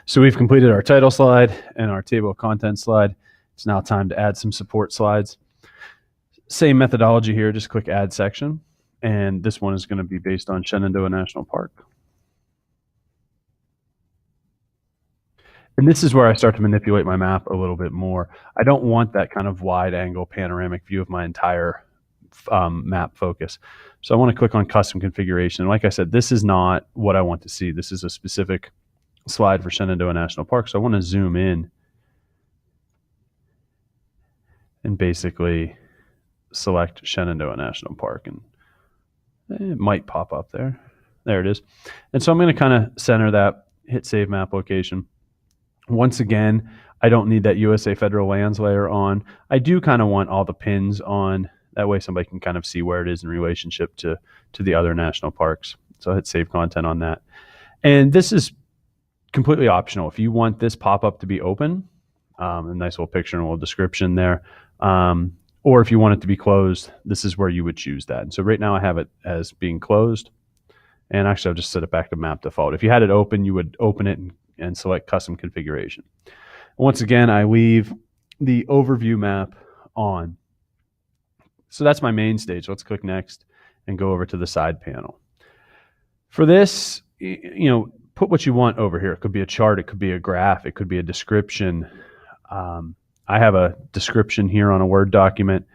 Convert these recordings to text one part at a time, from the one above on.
So we've completed our title slide and our table of contents slide. It's now time to add some support slides. Same methodology here, just click add section. And this one is going to be based on Shenandoah National Park. And this is where I start to manipulate my map a little bit more. I don't want that kind of wide angle panoramic view of my entire map focus. So I want to click on custom configuration. And like I said, this is not what I want to see. This is a specific slide for Shenandoah National Park. So I want to zoom in and basically select Shenandoah National Park, and it might pop up there. There it is. And so I'm going to kind of center that, hit save map location. Once again, I don't need that USA Federal Lands layer on. I do kind of want all the pins on. That way somebody can kind of see where it is in relationship to the other national parks. So I hit save content on that. And this is completely optional. If you want this pop-up to be open, a nice little picture and a little description there, or if you want it to be closed, this is where you would choose that. And so right now I have it as being closed. And actually I'll just set it back to map default. If you had it open, you would open it and select custom configuration. Once again, I leave the overview map on. So that's my main stage. Let's click next and go over to the side panel. For this, put what you want over here. It could be a chart, it could be a graph, it could be a description. I have a description here on a Word document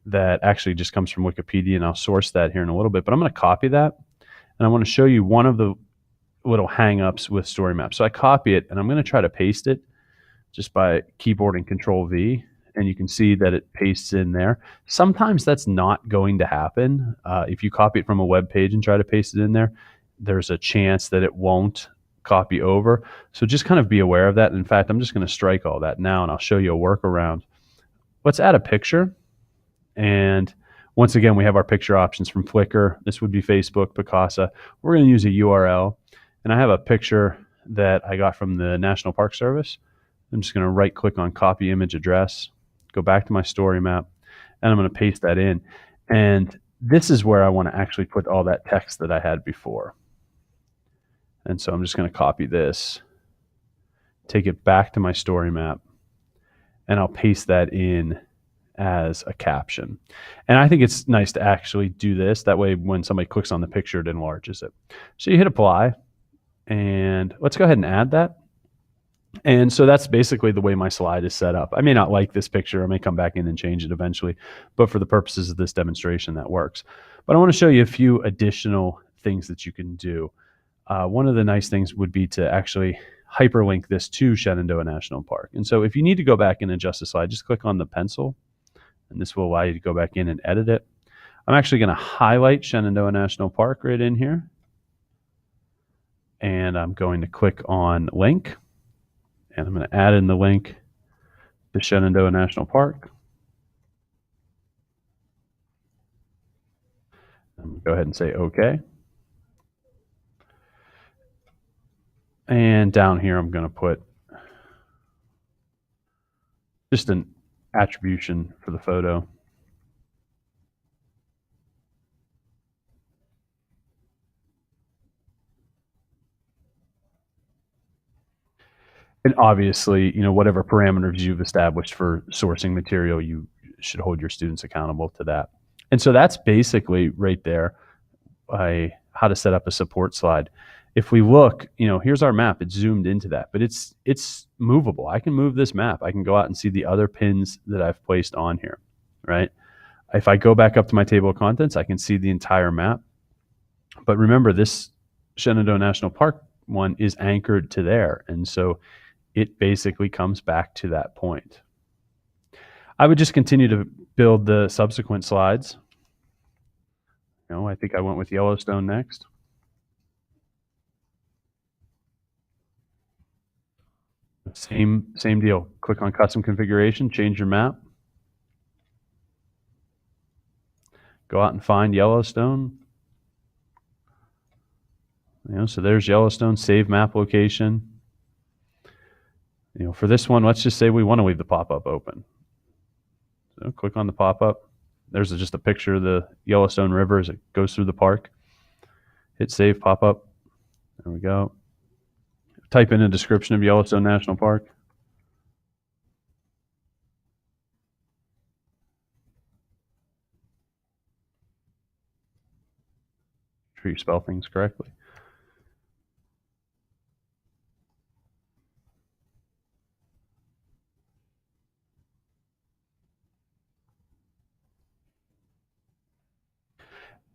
that actually just comes from Wikipedia, and I'll source that here in a little bit, but I'm going to copy that, and I want to show you one of the little hang-ups with story maps. So I copy it, and I'm going to try to paste it just by keyboard and Control V, and you can see that it pastes in there. Sometimes that's not going to happen. If you copy it from a web page and try to paste it in there, there's a chance that it won't copy over. So just kind of be aware of that. In fact, I'm just going to strike all that now, and I'll show you a workaround. Let's add a picture. And once again, we have our picture options from Flickr. This would be Facebook, Picasa. We're going to use a URL. And I have a picture that I got from the National Park Service. I'm just going to right click on copy image address, go back to my story map, and I'm going to paste that in. And this is where I want to actually put all that text that I had before. And so I'm just going to copy this, take it back to my story map, and I'll paste that in as a caption. And I think it's nice to actually do this. That way when somebody clicks on the picture, it enlarges it. So you hit apply, and let's go ahead and add that. And so that's basically the way my slide is set up. I may not like this picture. I may come back in and change it eventually, but for the purposes of this demonstration, that works. But I want to show you a few additional things that you can do. One of the nice things would be to actually hyperlink this to Shenandoah National Park. And so if you need to go back and adjust the slide, just click on the pencil, and this will allow you to go back in and edit it. I'm actually going to highlight Shenandoah National Park right in here. And I'm going to click on link, and I'm going to add in the link to Shenandoah National Park. I'm going to go ahead and say OK. And down here, I'm going to put just an attribution for the photo. And obviously, whatever parameters you've established for sourcing material, you should hold your students accountable to that. And so that's basically right there how to set up a support slide. If we look, here's our map. It's zoomed into that, but it's movable. I can move this map. I can go out and see the other pins that I've placed on here, right? If I go back up to my table of contents, I can see the entire map. But remember, this Shenandoah National Park one is anchored to there. And so it basically comes back to that point. I would just continue to build the subsequent slides. I think I went with Yellowstone next. Same deal. Click on custom configuration, change your map. Go out and find Yellowstone. So there's Yellowstone, save map location. For this one, let's just say we want to leave the pop-up open. So click on the pop-up. There's just a picture of the Yellowstone River as it goes through the park. Hit save pop-up. There we go. type in a description of Yellowstone National Park. Make sure you spell things correctly.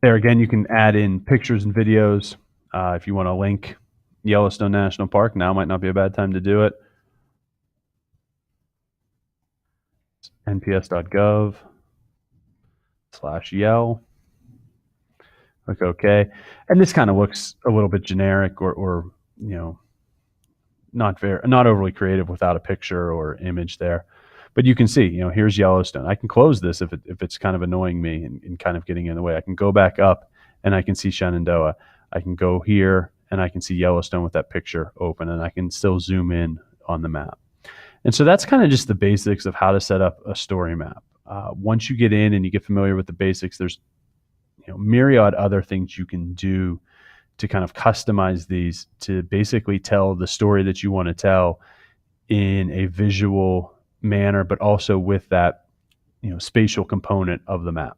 There again, you can add in pictures and videos. If you want to link Yellowstone National Park, now might not be a bad time to do it. nps.gov/yell. Click OK. And this kind of looks a little bit generic or not overly creative without a picture or image there. But you can see, here's Yellowstone. I can close this if it's kind of annoying me and kind of getting in the way. I can go back up and I can see Shenandoah. I can go here and I can see Yellowstone with that picture open, and I can still zoom in on the map. And so that's kind of just the basics of how to set up a story map. Once you get in and you get familiar with the basics, there's myriad other things you can do to kind of customize these to basically tell the story that you want to tell in a visual manner, but also with that spatial component of the map.